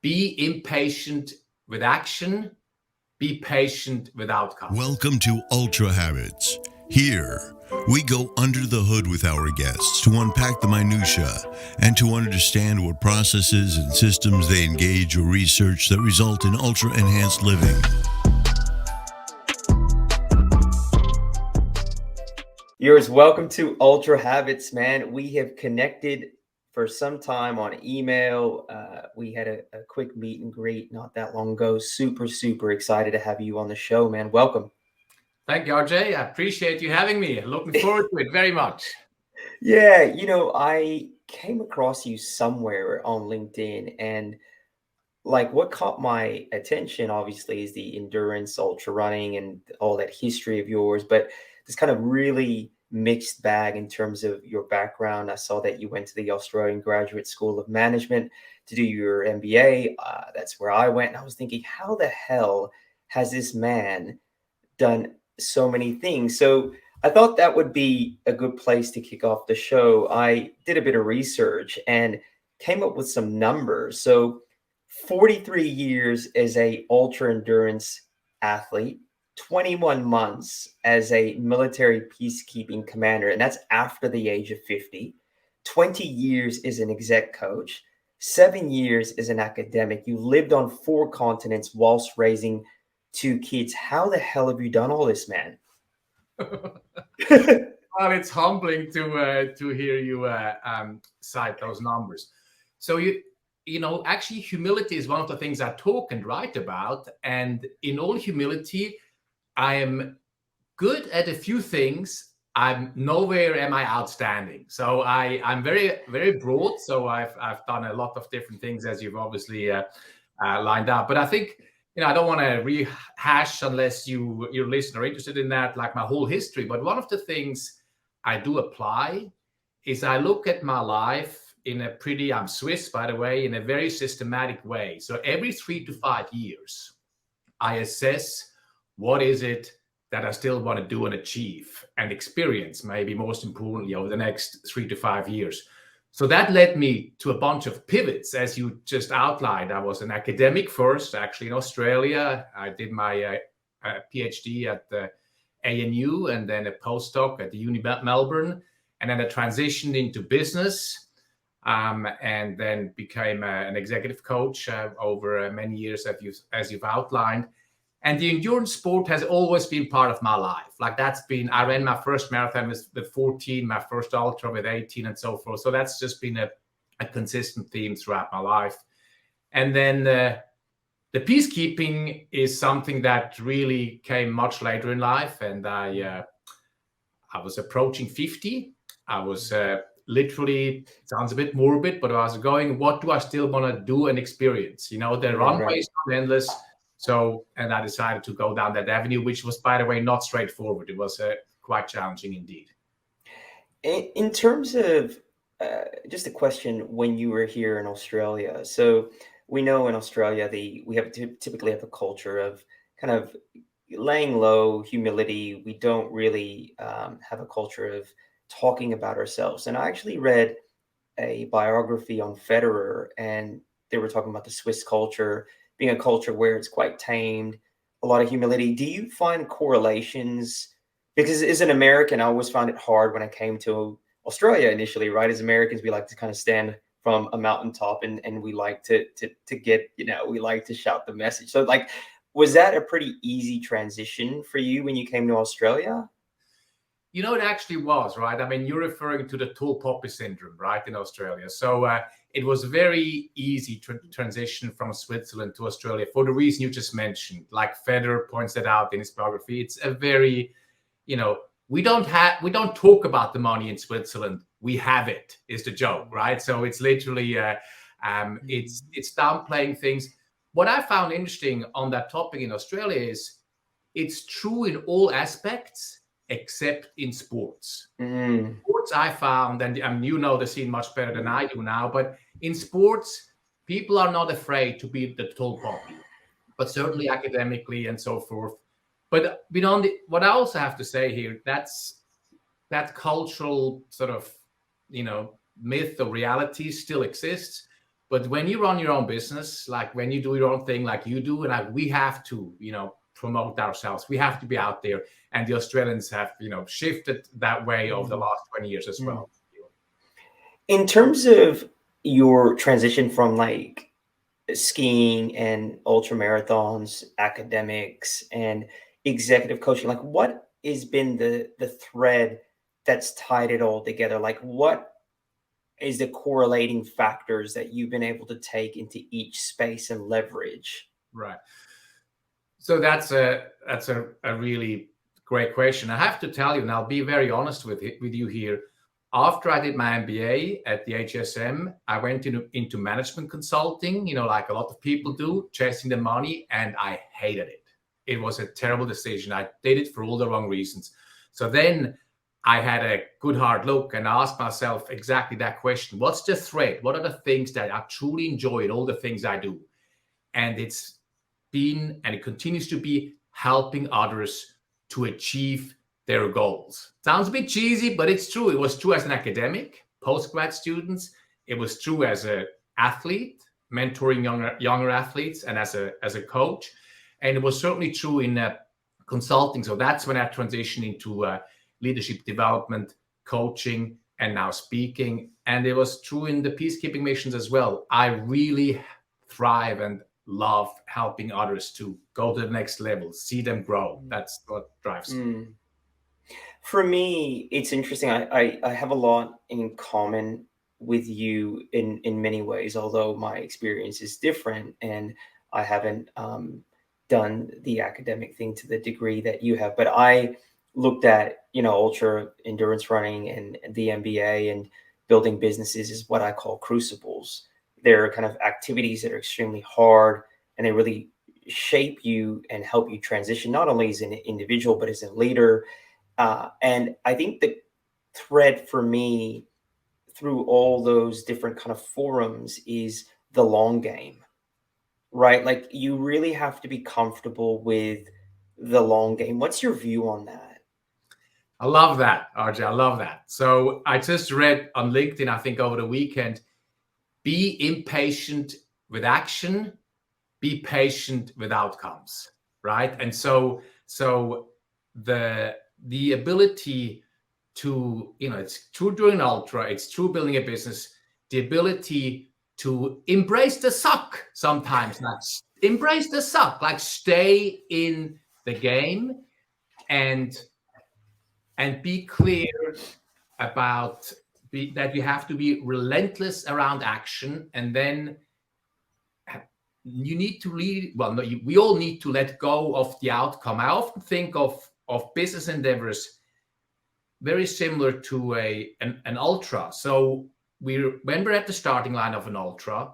Be impatient with action. Be patient with outcomes. Welcome to Ultrahabits. Here, we go under the hood with our guests to unpack the minutiae and to understand what processes and systems they engage or research that result in ultra-enhanced living. Urs, welcome to Ultrahabits, man. We have connected for some time on email. We had a quick meet and greet not that long ago. Super excited to have you on the show, man. Welcome. Thank you, RJ. I appreciate you having me. Looking forward to it very much. Yeah, I came across you somewhere on LinkedIn, and what caught my attention, obviously, is the endurance, ultra running, and all that history of yours, but this kind of really mixed bag in terms of your background. I saw that you went to the Australian Graduate School of Management to do your MBA. That's where I went. And I was thinking, how the hell has this man done so many things? So I thought that would be a good place to kick off the show. I did a bit of research and came up with some numbers. So 43 years as a ultra endurance athlete, 21 months as a military peacekeeping commander, and that's after the age of 50, 20 years as an exec coach, 7 years as an academic. You lived on 4 continents whilst raising 2 kids. How the hell have you done all this, man? Well, it's humbling to hear you cite those numbers. So actually, humility is one of the things I talk and write about. And in all humility, I am good at a few things. I'm nowhere am I outstanding. So I'm very, very broad. So I've done a lot of different things, as you've obviously lined up. But I think, I don't want to rehash unless your listener are interested in that, like my whole history. But one of the things I do apply is I look at my life in a pretty, I'm Swiss, by the way, in a very systematic way. So every 3 to 5 years, I assess what is it that I still want to do and achieve and experience, maybe most importantly, over the next 3 to 5 years. So that led me to a bunch of pivots, as you just outlined. I was an academic first, actually, in Australia. I did my PhD at the ANU and then a postdoc at the Uni Melbourne. And then I transitioned into business and then became an executive coach over many years, as you've outlined. And the endurance sport has always been part of my life. I ran my first marathon with 14, my first ultra with 18 and so forth. So that's just been a consistent theme throughout my life. And then the peacekeeping is something that really came much later in life. And I was approaching 50. I was literally, it sounds a bit morbid, but I was going, what do I still want to do and experience? The runway is not endless. So, and I decided to go down that avenue, which was, by the way, not straightforward. It was quite challenging indeed. In terms of just a question, when you were here in Australia, so we know in Australia, we typically have a culture of kind of laying low, humility. We don't really have a culture of talking about ourselves. And I actually read a biography on Federer, and they were talking about the Swiss culture being a culture where it's quite tamed, a lot of humility. Do you find correlations? Because as an American, I always found it hard when I came to Australia initially, right? As Americans, we like to kind of stand from a mountaintop and we like to get, we like to shout the message. So was that a pretty easy transition for you when you came to Australia? It actually was, right? I mean, you're referring to the tall poppy syndrome, right, in Australia. So it was very easy to transition from Switzerland to Australia for the reason you just mentioned. Like Federer points that out in his biography, it's a very, we don't talk about the money in Switzerland. We have it, is the joke, right? So it's literally, it's downplaying things. What I found interesting on that topic in Australia is it's true in all aspects, except in sports. Sports, I found, and you know the scene much better than I do now, but in sports, people are not afraid to be the tall poppy, but certainly academically and so forth. But what I also have to say here, that cultural sort of, myth or reality still exists. But when you run your own business, like when you do your own thing, like you do, like we have to, promote ourselves. We have to be out there. And the Australians have, shifted that way over the last 20 years as well. In terms of your transition from like skiing and ultra marathons, academics, and executive coaching, like what has been the thread that's tied it all together? Like what is the correlating factors that you've been able to take into each space and leverage? Right. So that's a really great question. I have to tell you, and I'll be very honest with you here. After I did my MBA at the HSM, I went into management consulting, like a lot of people do, chasing the money, and I hated it. It was a terrible decision. I did it for all the wrong reasons. So then I had a good hard look and asked myself exactly that question. What's the thread? What are the things that I truly enjoy in all the things I do? And it's been, and it continues to be, helping others to achieve their goals. Sounds a bit cheesy, but it's true. It was true as an academic, postgrad students. It was true as an athlete, mentoring younger athletes, and as a coach. And it was certainly true in consulting. So that's when I transitioned into leadership development, coaching, and now speaking. And it was true in the peacekeeping missions as well. I really thrive and love helping others to go to the next level, see them grow. That's what drives me. For me, it's interesting. I have a lot in common with you in many ways, although my experience is different and I haven't done the academic thing to the degree that you have. But I looked at, ultra endurance running and the MBA and building businesses is what I call crucibles. They're kind of activities that are extremely hard and they really shape you and help you transition, not only as an individual, but as a leader. And I think the thread for me through all those different kind of forums is the long game, right? Like you really have to be comfortable with the long game. What's your view on that? I love that, RJ. I love that. So I just read on LinkedIn, I think over the weekend, be impatient with action, be patient with outcomes, right? And so the ability to, it's true during ultra, it's true building a business, the ability to embrace the suck sometimes, like embrace the suck, like stay in the game and be clear about that you have to be relentless around action. And then you need to we all need to let go of the outcome. I often think of business endeavors very similar to an ultra. So when we're at the starting line of an ultra,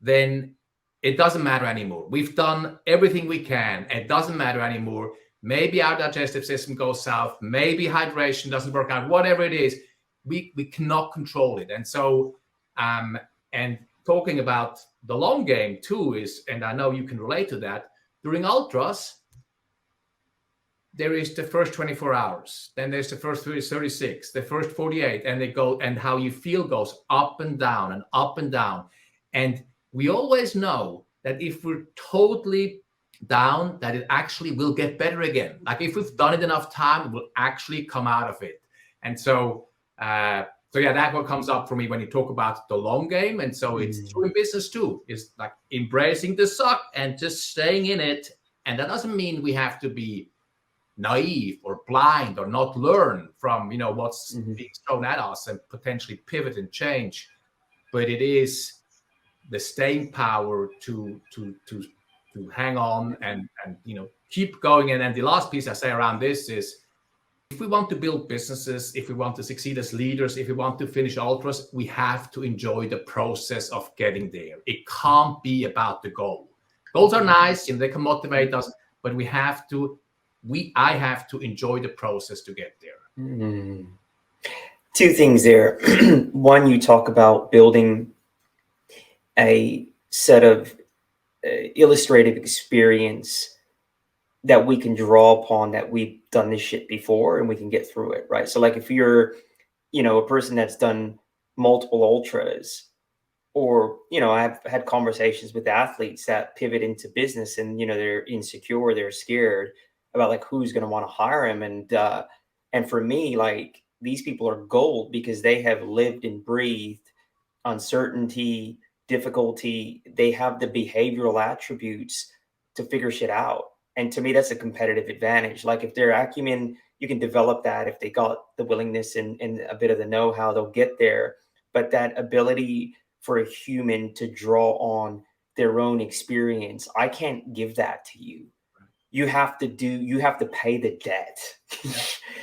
then it doesn't matter anymore. We've done everything we can. It doesn't matter anymore. Maybe our digestive system goes south. Maybe hydration doesn't work out. Whatever it is, we cannot control it. And so, and talking about the long game too is, and I know you can relate to that, during ultras, there is the first 24 hours, then there's the first 36, the first 48, and they go, and how you feel goes up and down and up and down. And we always know that if we're totally down, that it actually will get better again. Like if we've done it enough time, we'll actually come out of it. And so, that's what comes up for me when you talk about the long game. And so it's true in business too. It's like embracing the suck and just staying in it. And that doesn't mean we have to be naive or blind or not learn from, what's being thrown at us and potentially pivot and change. But it is the staying power to hang on and keep going. And then the last piece I say around this is, if we want to build businesses, if we want to succeed as leaders, if we want to finish ultras, we have to enjoy the process of getting there. It can't be about the goal. Goals are nice, they can motivate us, but I have to enjoy the process to get there. Two things there. One, you talk about building a set of illustrative experience that we can draw upon, that we've done this shit before and we can get through it, right? So like if you're, a person that's done multiple ultras, or, I've had conversations with athletes that pivot into business and, they're insecure, they're scared about like who's going to want to hire them. And for me, like these people are gold because they have lived and breathed uncertainty, difficulty. They have the behavioral attributes to figure shit out. And to me, that's a competitive advantage. Like if their acumen, you can develop that. If they got the willingness and a bit of the know-how, they'll get there. But that ability for a human to draw on their own experience, I can't give that to you. You have to pay the debt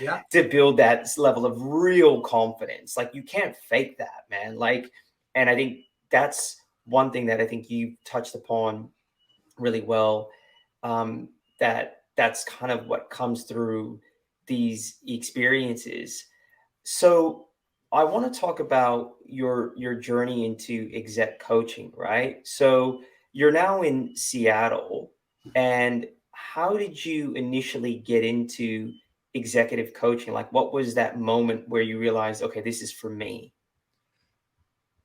Yeah. to build that level of real confidence. Like you can't fake that, man. Like, and I think that's one thing that I think you touched upon really well. That's kind of what comes through these experiences. So I want to talk about your journey into exec coaching, right? So you're now in Seattle, and how did you initially get into executive coaching? Like, what was that moment where you realized, okay, this is for me?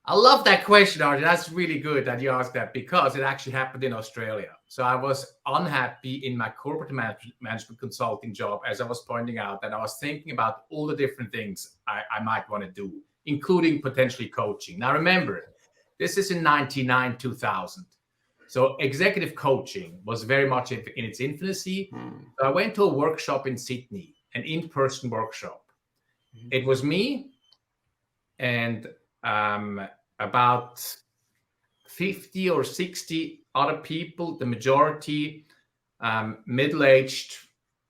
I love that question, Arjun. That's really good that you asked that because it actually happened in Australia. So I was unhappy in my corporate management consulting job, as I was pointing out, and I was thinking about all the different things I might want to do, including potentially coaching. Now, remember, this is in 99, 2000. So executive coaching was very much in its infancy. So I went to a workshop in Sydney, an in-person workshop. It was me and about 50 or 60 other people, the majority middle-aged,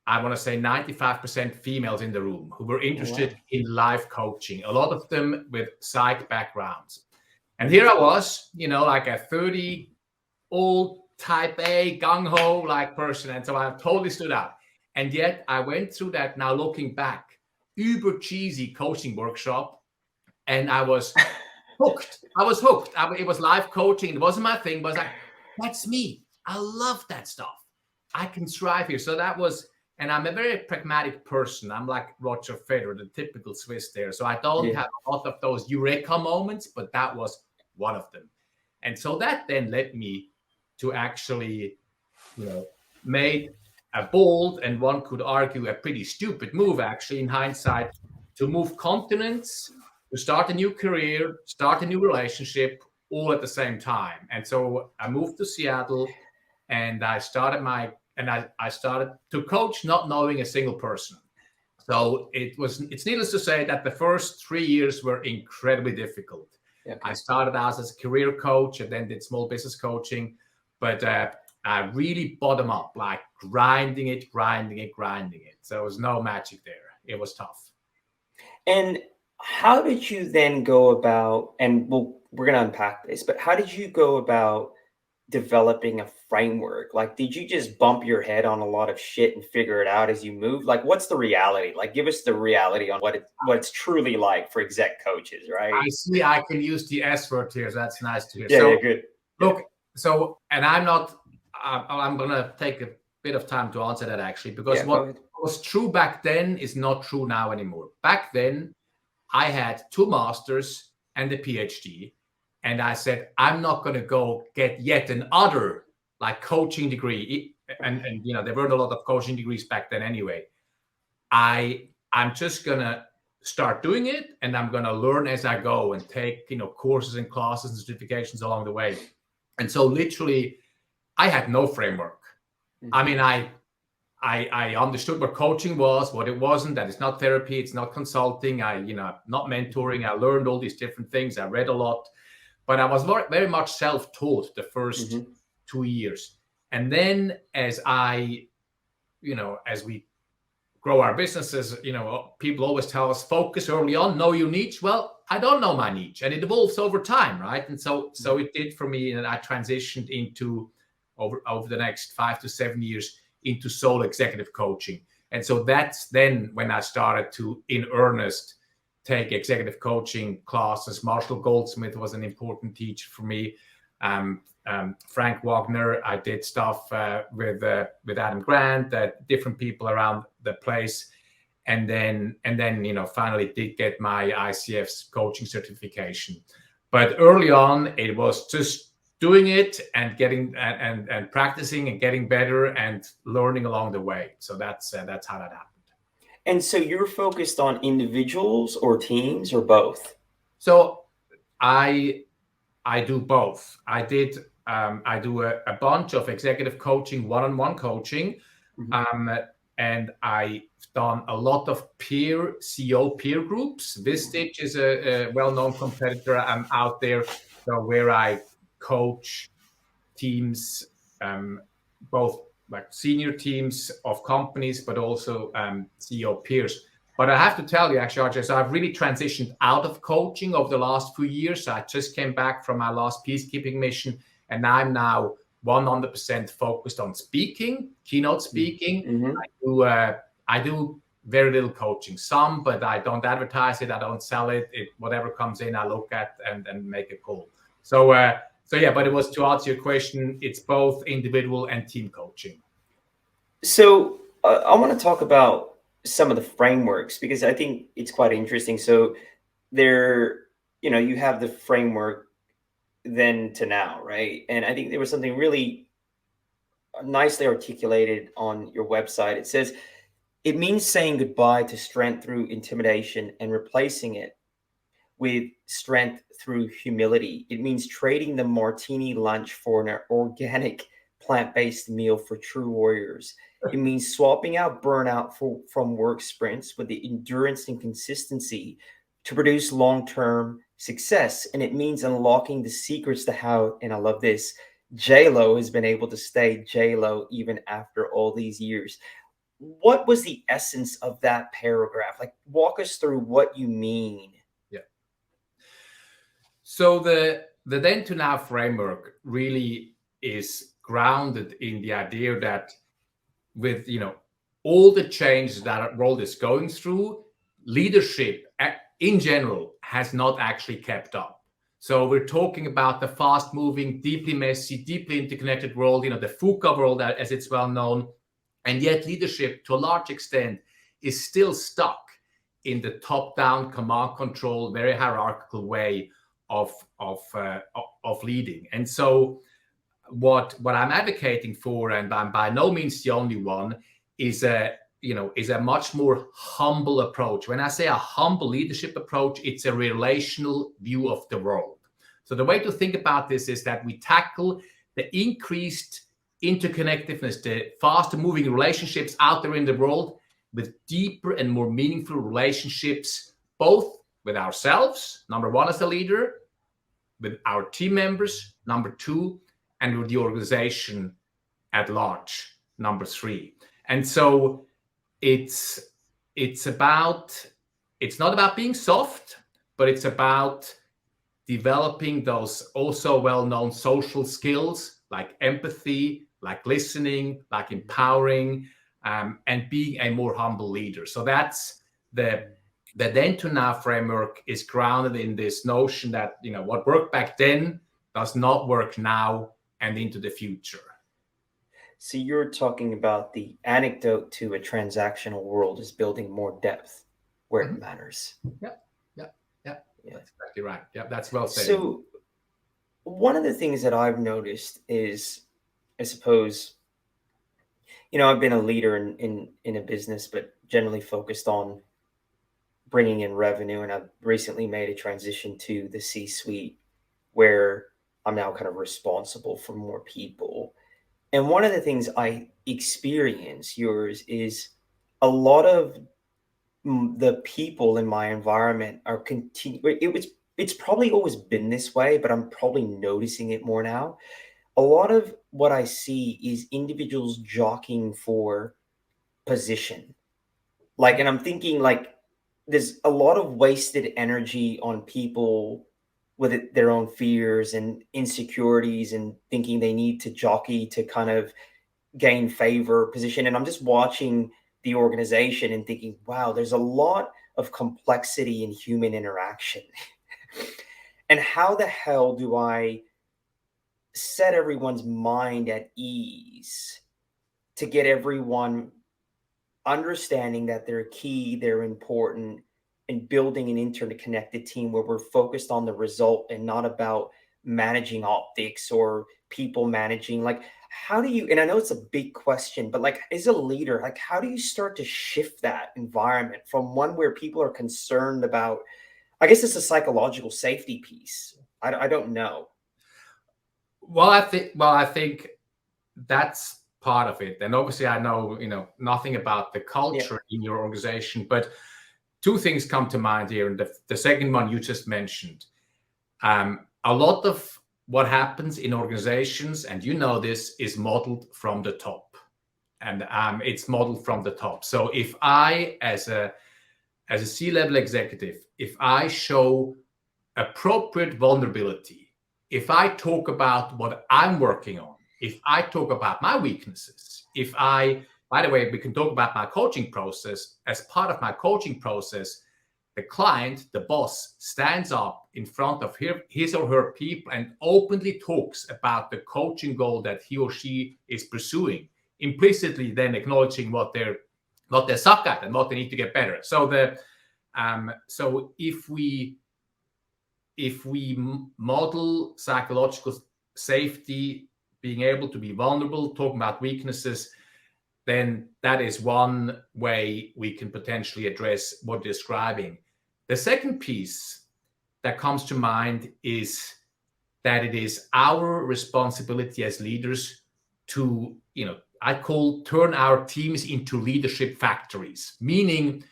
I want to say 95% females in the room who were interested in life coaching, a lot of them with psych backgrounds. And here I was, like a 30-old type A, gung-ho like person. And so I totally stood out. And yet I went through that now looking back, uber cheesy coaching workshop. And I was hooked. It was life coaching. It wasn't my thing, but I was like, that's me. I love that stuff. I can thrive here. So that was, and I'm a very pragmatic person. I'm like Roger Federer, the typical Swiss there. So I don't have a lot of those eureka moments, but that was one of them. And so that then led me to actually, made a bold and one could argue a pretty stupid move, actually, in hindsight, to move continents, to start a new career, start a new relationship, all at the same time. And so I moved to Seattle, and I started I started to coach, not knowing a single person. So it's needless to say that the first 3 years were incredibly difficult. Okay. I started out as a career coach and then did small business coaching, but I really bottom up, like grinding it. So there was no magic there. It was tough. And how did you then go about, and we're going to unpack this, but how did you go about developing a framework? Like, did you just bump your head on a lot of shit and figure it out as you move? Like, what's the reality? Like, give us the reality on what it's truly like for exec coaches, right? I see I can use the S word here. So that's nice to hear. Yeah, so, good. Look, so, and I'm going to take a bit of time to answer that actually, because what was true back then is not true now anymore. Back then, I had 2 masters and a PhD, and I said, I'm not going to go get yet another like coaching degree. And there weren't a lot of coaching degrees back then anyway. I'm just going to start doing it, and I'm going to learn as I go and take, courses and classes and certifications along the way. And so literally I had no framework. Mm-hmm. I mean, I understood what coaching was, what it wasn't, that it's not therapy, it's not consulting, not mentoring. I learned all these different things. I read a lot, but I was very much self-taught the first 2 years. And then as we grow our businesses, people always tell us, focus early on, know your niche. Well, I don't know my niche, and it evolves over time, right? And so it did for me, and I transitioned into over the next 5 to 7 years into solo executive coaching. And so that's then when I started to, in earnest, take executive coaching classes. Marshall Goldsmith was an important teacher for me. Frank Wagner, I did stuff with Adam Grant, different people around the place. And then finally did get my ICF's coaching certification. But early on, it was just doing it and getting and practicing and getting better and learning along the way. So that's how that happened. And so you're focused on individuals or teams or both? So I do both. I do a bunch of executive coaching, one-on-one coaching, and I've done a lot of peer CEO peer groups. Vistage is a well-known competitor out there, so where I coach teams, both like senior teams of companies, but also CEO peers. But I have to tell you, actually, Archer, so I've really transitioned out of coaching over the last few years. I just came back from my last peacekeeping mission, and I'm now 100% focused on speaking, keynote speaking. I do very little coaching, some, but I don't advertise it. I don't sell it. Whatever comes in, I look at and make a call. So yeah, but it was to answer your question, it's both individual and team coaching. So I want to talk about some of the frameworks because I think it's quite interesting. So you have the framework then to now, right? And I think there was something really nicely articulated on your website. It says, it means saying goodbye to strength through intimidation and replacing it with strength through humility. It means trading the martini lunch for an organic plant-based meal for true warriors. It means swapping out burnout from work sprints with the endurance and consistency to produce long-term success. And it means unlocking the secrets to how, and I love this, J-Lo has been able to stay J-Lo even after all these years. What was the essence of that paragraph? Like, walk us through what you mean. Yeah. So the then to now framework really is grounded in the idea that with all the changes that our world is going through, leadership in general has not actually kept up. So we're talking about the fast-moving, deeply messy, deeply interconnected world, the VUCA world as it's well known, and yet leadership to a large extent is still stuck in the top-down command control, very hierarchical way of leading. And so what I'm advocating for, and I'm by no means the only one, is a much more humble approach. When I say a humble leadership approach, it's a relational view of the world. So the way to think about this is that we tackle the increased interconnectedness, the faster moving relationships out there in the world with deeper and more meaningful relationships, both with ourselves, number one as a leader, with our team members, number two, and with the organization at large, number three. And so it's not about being soft, but it's about developing those also well-known social skills like empathy, like listening, like empowering, and being a more humble leader. So that's the then to now framework is grounded in this notion that what worked back then does not work now and into the future. So you're talking about the anecdote to a transactional world is building more depth where it matters. Yeah. That's exactly right. Yeah, that's well said. So one of the things that I've noticed is, I suppose, I've been a leader in a business, but generally focused on bringing in revenue. And I've recently made a transition to the C-suite where I'm now kind of responsible for more people. And one of the things I experience, Urs, is a lot of the people in my environment are it's probably always been this way, but I'm probably noticing it more now. A lot of what I see is individuals jockeying for position. And I'm thinking there's a lot of wasted energy on people with their own fears and insecurities and thinking they need to jockey to kind of gain favor position. And I'm just watching the organization and thinking, wow, there's a lot of complexity in human interaction. And how the hell do I set everyone's mind at ease to get everyone understanding that they're key, they're important, and building an interconnected team where we're focused on the result and not about managing optics or people managing? Like, how do you, and I know it's a big question, but like as a leader, like how do you start to shift that environment from one where people are concerned about, I guess it's a psychological safety piece. I don't know. Well, I think that's part of it. And obviously, I know nothing about the Yeah. culture in your organization, but two things come to mind here. And the second one you just mentioned. A lot of what happens in organizations, and you know this, is modeled from the top, and it's modeled from the top. So if I, as a C-level executive, if I show appropriate vulnerability, if I talk about what I'm working on, if I talk about my weaknesses, by the way, we can talk about my coaching process. As part of my coaching process, the client, the boss, stands up in front of his or her people and openly talks about the coaching goal that he or she is pursuing, implicitly then acknowledging what they suck at and what they need to get better. So if we model psychological safety, being able to be vulnerable, talking about weaknesses, then that is one way we can potentially address what you're describing. The second piece that comes to mind is that it is our responsibility as leaders to, I call turn our teams into leadership factories, meaning,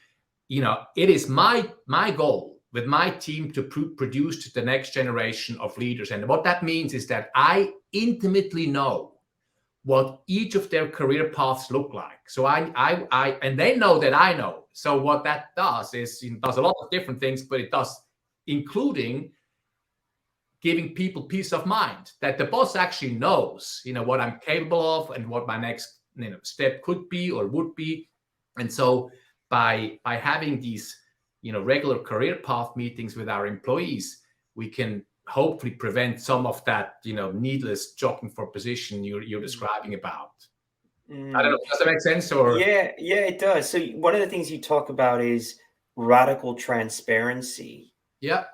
it is my goal with my team to produce the next generation of leaders. And what that means is that I intimately know what each of their career paths look like. So and they know that I know. So what that does is it does a lot of different things, but it does including giving people peace of mind that the boss actually knows, what I'm capable of and what my next step could be or would be. And so by having these regular career path meetings with our employees, we can hopefully prevent some of that needless jockeying for position you're describing about. I don't know, does that make sense? Or Yeah, it does. So one of the things you talk about is radical transparency. Yeah.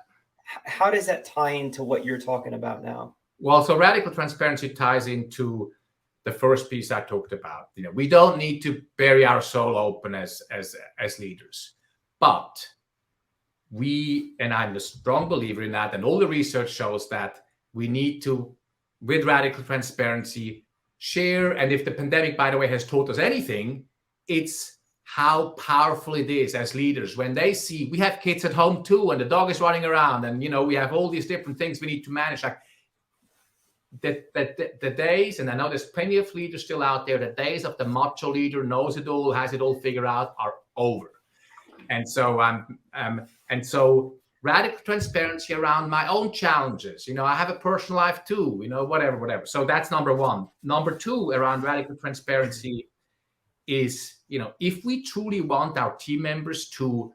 How does that tie into what you're talking about now? Well, so radical transparency ties into the first piece I talked about. We don't need to bury our soul open as leaders, but and I'm a strong believer in that, and all the research shows that we need to, with radical transparency, share. And if the pandemic, by the way, has taught us anything, it's how powerful it is as leaders when they see we have kids at home too, and the dog is running around, and we have all these different things we need to manage. Like the days, and I know there's plenty of leaders still out there, the days of the macho leader knows it all, has it all figured out, are over. And so radical transparency around my own challenges. I have a personal life too, whatever. So that's number one. Number two, around radical transparency is, if we truly want our team members to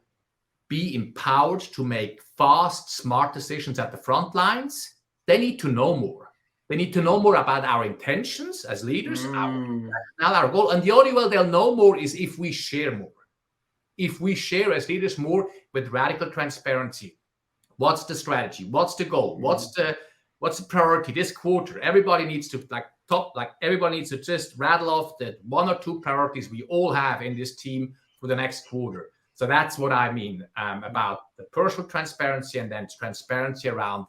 be empowered to make fast, smart decisions at the front lines, they need to know more. They need to know more about our intentions as leaders, our goal. And the only way they'll know more is if we share more. If we share as leaders more with radical transparency, what's the strategy? What's the goal? What's the priority this quarter? Everybody needs to everybody needs to just rattle off the one or two priorities we all have in this team for the next quarter. So that's what I mean about the personal transparency and then transparency around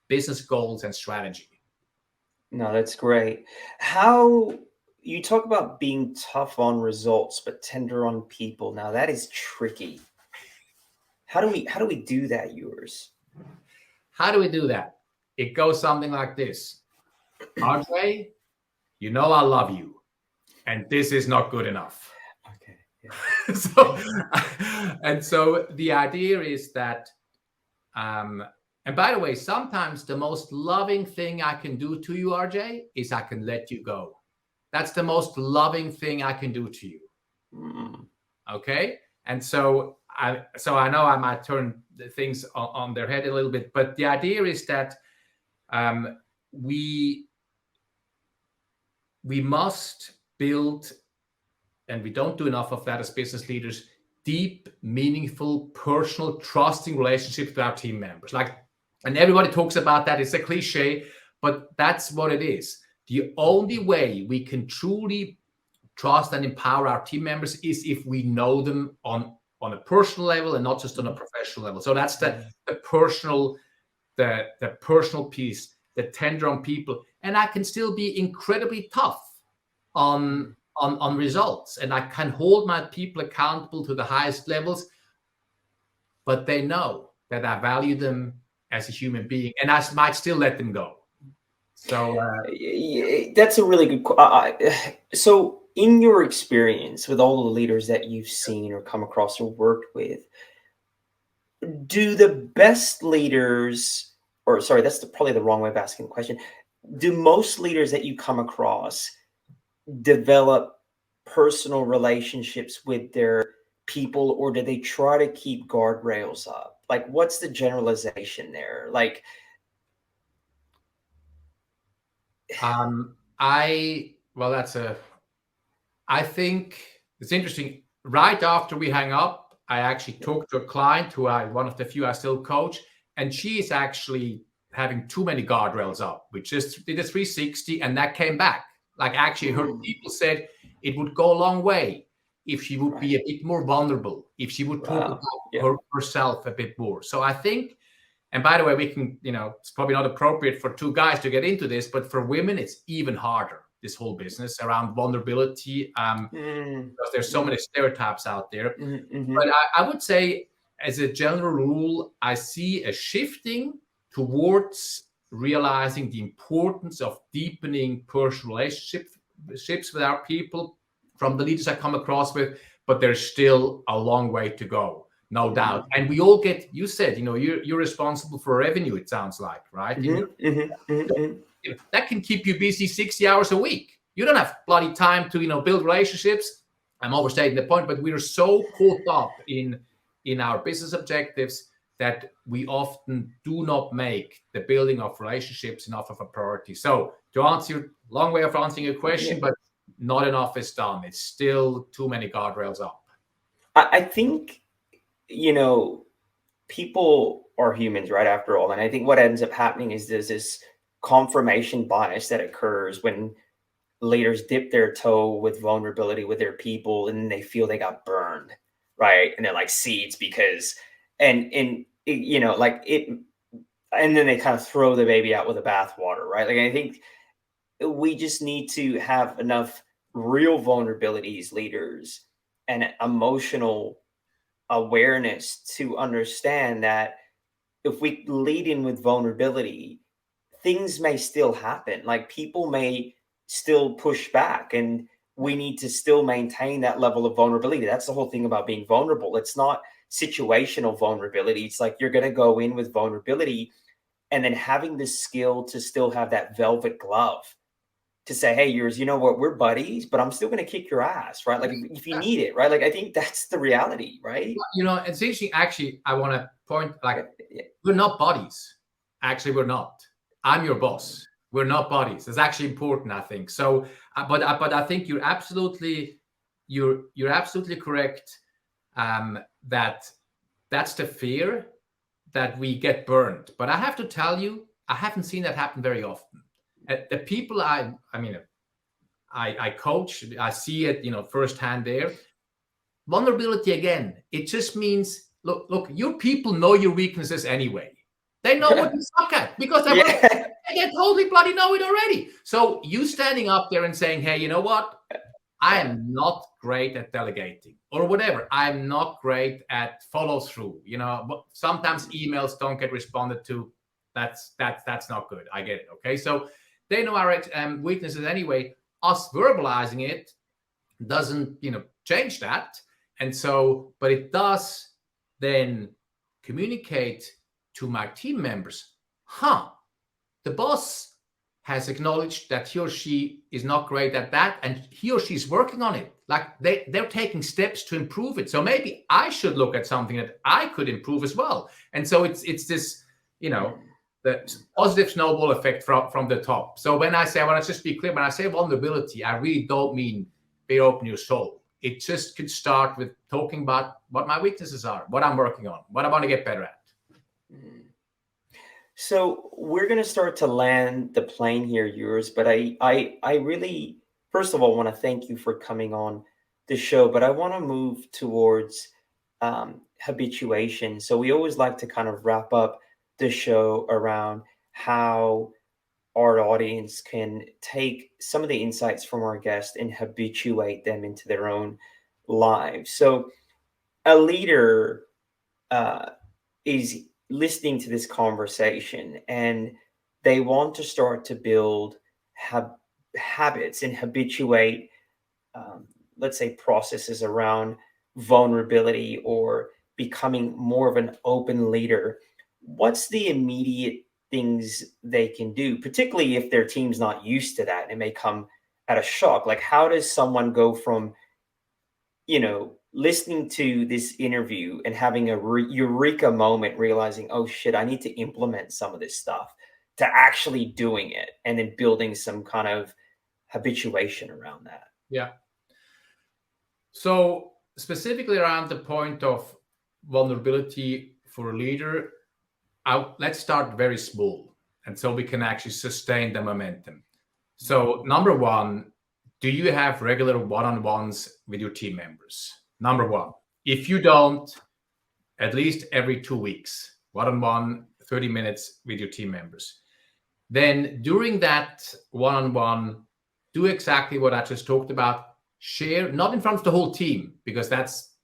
business goals and strategy. No, that's great. How you talk about being tough on results but tender on people. Now that is tricky. How do we do that, Urs? How do we do that? It goes something like this. RJ, I love you, and this is not good enough. Okay. Yeah. So the idea is that, and by the way, sometimes the most loving thing I can do to you, RJ, is I can let you go. That's the most loving thing I can do to you. Okay? And so I know I might turn things on their head a little bit, but the idea is that we must build, and we don't do enough of that as business leaders, deep, meaningful, personal, trusting relationships with our team members. And everybody talks about that. It's a cliche, but that's what it is. The only way we can truly trust and empower our team members is if we know them on a personal level and not just on a professional level. So that's the personal piece, the tender on people. And I can still be incredibly tough on results, and I can hold my people accountable to the highest levels, but they know that I value them as a human being, and I might still let them go. So that's a really good. So in your experience with all the leaders that you've seen or come across or worked with, do the best leaders, or sorry, that's probably the wrong way of asking the question. Do most leaders that you come across develop personal relationships with their people, or do they try to keep guardrails up? Like, what's the generalization there? Like, I think it's interesting. Right after we hang up, I actually talked to a client one of the few I still coach, and she is actually having too many guardrails up. We just did a 360 and that came back. Like, actually her people said it would go a long way if she would be a bit more vulnerable, if she would talk about herself a bit more. So I think, and by the way, we can, it's probably not appropriate for two guys to get into this, but for women, it's even harder, this whole business around vulnerability, because there's so many stereotypes out there. But I would say, as a general rule, I see a shifting towards realizing the importance of deepening personal relationships with our people from the leaders I come across with, but there's still a long way to go, no doubt. And we all you said, you're responsible for revenue, it sounds like, right? That can keep you busy 60 hours a week. You don't have bloody time to, build relationships. I'm overstating the point, but we are so caught up in our business objectives that we often do not make the building of relationships enough of a priority. So to answer, long way of answering your question, but not enough is done. It's still too many guardrails up. I think, people are humans, right, after all. And I think what ends up happening is there's this confirmation bias that occurs when leaders dip their toe with vulnerability with their people, and then they feel they got burned, right? And they're like seeds because, and then they kind of throw the baby out with the bathwater, right? Like, I think we just need to have enough real vulnerabilities, leaders, and emotional awareness to understand that if we lead in with vulnerability, things may still happen. Like, people may still push back, and we need to still maintain that level of vulnerability. That's the whole thing about being vulnerable. It's not situational vulnerability. It's like, you're going to go in with vulnerability and then having the skill to still have that velvet glove to say, hey, you know what, we're buddies, but I'm still going to kick your ass, right? Like, if you need it, right? Like, I think that's the reality, right? It's interesting. Actually, I want to point, we're not buddies. Actually, we're not. I'm your boss. We're not buddies. It's actually important, I think. So, but I think you're absolutely correct. That's the fear that we get burned. But I have to tell you, I haven't seen that happen very often. The people I coach, I see it, firsthand there. Vulnerability, again, it just means, look, your people know your weaknesses anyway. They know what you suck at because they totally bloody know it already. So you standing up there and saying, hey, you know what? I am not great at delegating or whatever. I'm not great at follow through. But sometimes emails don't get responded to. That's not good. I get it. Okay. So they know our weaknesses anyway. Us verbalizing it doesn't, change that. And so, but it does then communicate to my team members, the boss has acknowledged that he or she is not great at that, and he or she is working on it. Like, they're taking steps to improve it. So maybe I should look at something that I could improve as well. And so it's this, the positive snowball effect from the top. So when I want to just be clear, when I say vulnerability, I really don't mean be open your soul. It just could start with talking about what my weaknesses are, what I'm working on, what I want to get better at. So we're going to start to land the plane here, yours. But I really, first of all, want to thank you for coming on the show. But I want to move towards habituation. So we always like to kind of wrap up the show around how our audience can take some of the insights from our guests and habituate them into their own lives. So a leader is listening to this conversation and they want to start to build habits and habituate, let's say, processes around vulnerability or becoming more of an open leader. What's the immediate things they can do, particularly if their team's not used to that? It may come at a shock. Like, how does someone go from, listening to this interview and having a eureka moment, realizing, oh shit, I need to implement some of this stuff, to actually doing it and then building some kind of habituation around that? Yeah. So specifically around the point of vulnerability for a leader, let's start very small, and so we can actually sustain the momentum. So number one, do you have regular one-on-ones with your team members? Number one. If you don't, at least every 2 weeks, one-on-one, 30 minutes with your team members. Then during that one-on-one, do exactly what I just talked about. Share, not in front of the whole team, because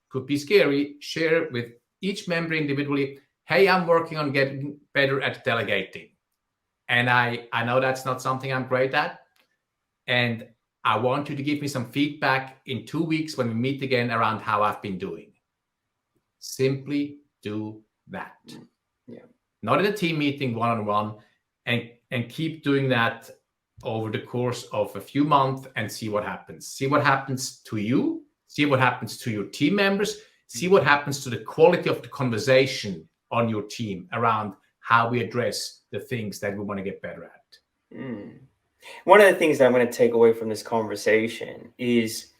could be scary. Share with each member individually, hey, I'm working on getting better at delegating. And I know that's not something I'm great at. And I want you to give me some feedback in 2 weeks when we meet again around how I've been doing. Simply do that. Yeah. Not in a team meeting, one-on-one, and keep doing that over the course of a few months and see what happens. See what happens to you. See what happens to your team members. See what happens to the quality of the conversation on your team around how we address the things that we want to get better at. One of the things that I'm going to take away from this conversation is,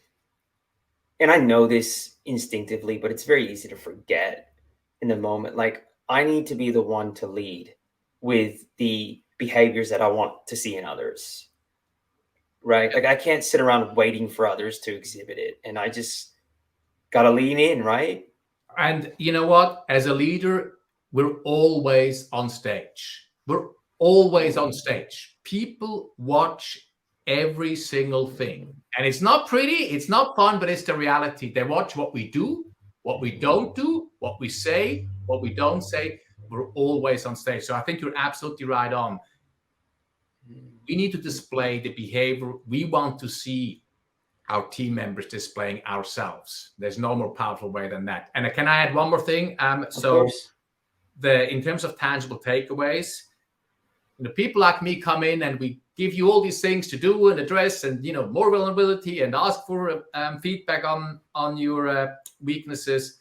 and I know this instinctively, but it's very easy to forget in the moment, like, I need to be the one to lead with the behaviors that I want to see in others, right? Like, I can't sit around waiting for others to exhibit it, and I just got to lean in, right? And you know what? As a leader, we're always on stage. We're always on stage. People watch every single thing. And it's not pretty, it's not fun, but it's the reality. They watch what we do, what we don't do, what we say, what we don't say. We're always on stage. So I think you're absolutely right on. We need to display the behavior we want to see our team members displaying ourselves. There's no more powerful way than that. And can I add one more thing? So in terms of tangible takeaways, people like me come in and we give you all these things to do and address, and more vulnerability, and ask for feedback on your weaknesses.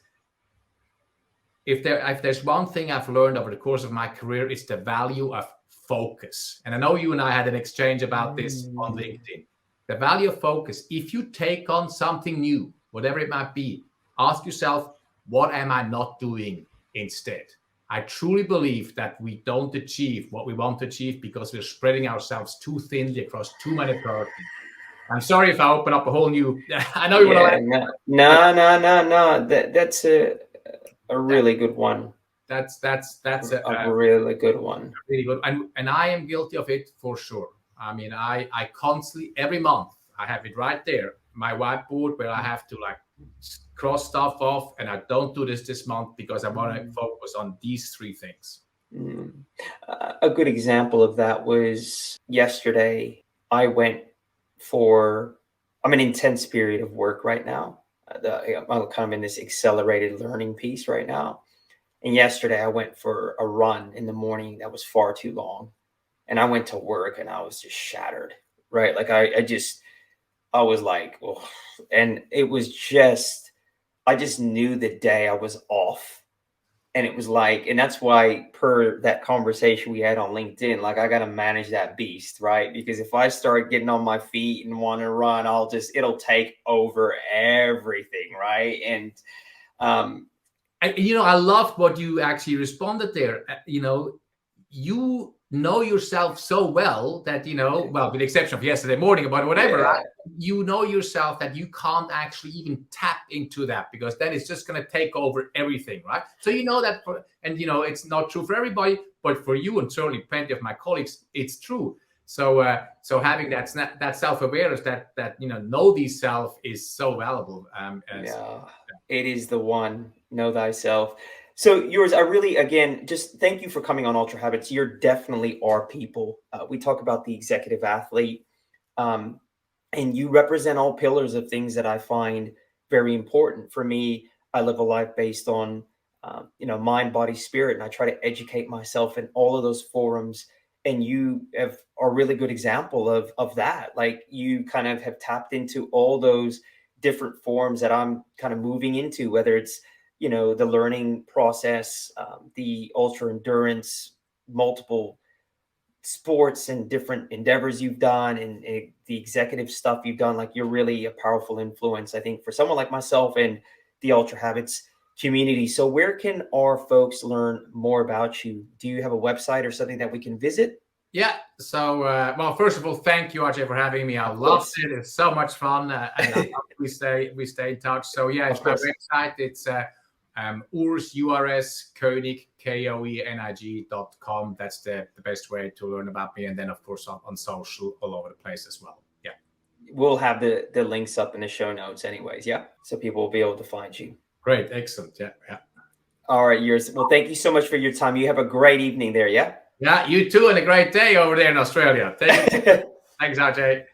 If there's one thing I've learned over the course of my career, it's the value of focus. And I know you and I had an exchange about this on LinkedIn. The value of focus. If you take on something new, whatever it might be, ask yourself, what am I not doing instead? I truly believe that we don't achieve what we want to achieve because we're spreading ourselves too thinly across too many priorities. I'm sorry if I open up a whole new. I know you want to. No. That's a really good one. That's a really good one. Really good, and I am guilty of it for sure. I mean, I constantly, every month, I have it right there, my whiteboard, where I have to cross stuff off, and I don't do this month because I want to focus on these 3 things. A good example of that was yesterday. I'm an intense period of work right now. I'm kind of in this accelerated learning piece right now. And yesterday I went for a run in the morning that was far too long. And I went to work and I was just shattered, right? Like I was like, oh, and it was just, I just knew the day I was off. And it was like, and that's why, per that conversation we had on LinkedIn, like, I got to manage that beast, right? Because if I start getting on my feet and want to run, it'll take over everything, right? And I loved what you actually responded there. You know yourself so well that, well, with the exception of yesterday morning, but whatever, right? You know yourself that you can't actually even tap into that, because then it's just going to take over everything, right? So you know that, it's not true for everybody, but for you and certainly plenty of my colleagues, it's true. So having that self-awareness, that know thyself is so valuable. It is the one, know thyself. So Urs, I really, again, just thank you for coming on Ultra Habits. You're definitely our people. We talk about the executive athlete, and you represent all pillars of things that I find very important. For me, I live a life based on, mind, body, spirit, and I try to educate myself in all of those forums. And you are a really good example of that. Like, you kind of have tapped into all those different forms that I'm kind of moving into, whether it's, the learning process, the ultra endurance, multiple sports and different endeavors you've done, and the executive stuff you've done. Like, you're really a powerful influence, I think, for someone like myself and the Ultra Habits community. So where can our folks learn more about you? Do you have a website or something that we can visit? Yeah. So, well, first of all, thank you, Ajay, for having me. I loved it. It's so much fun, and we stay in touch. So yeah, it's my website. It's Urs Koenig, KOENIG.com. That's the best way to learn about me, and then of course on social all over the place as well. Yeah, we'll have the links up in the show notes, anyways. Yeah, so people will be able to find you. Great, excellent. Yeah. All right, Urs. Well, thank you so much for your time. You have a great evening there. Yeah. Yeah, you too, and a great day over there in Australia. Thanks, Ajay.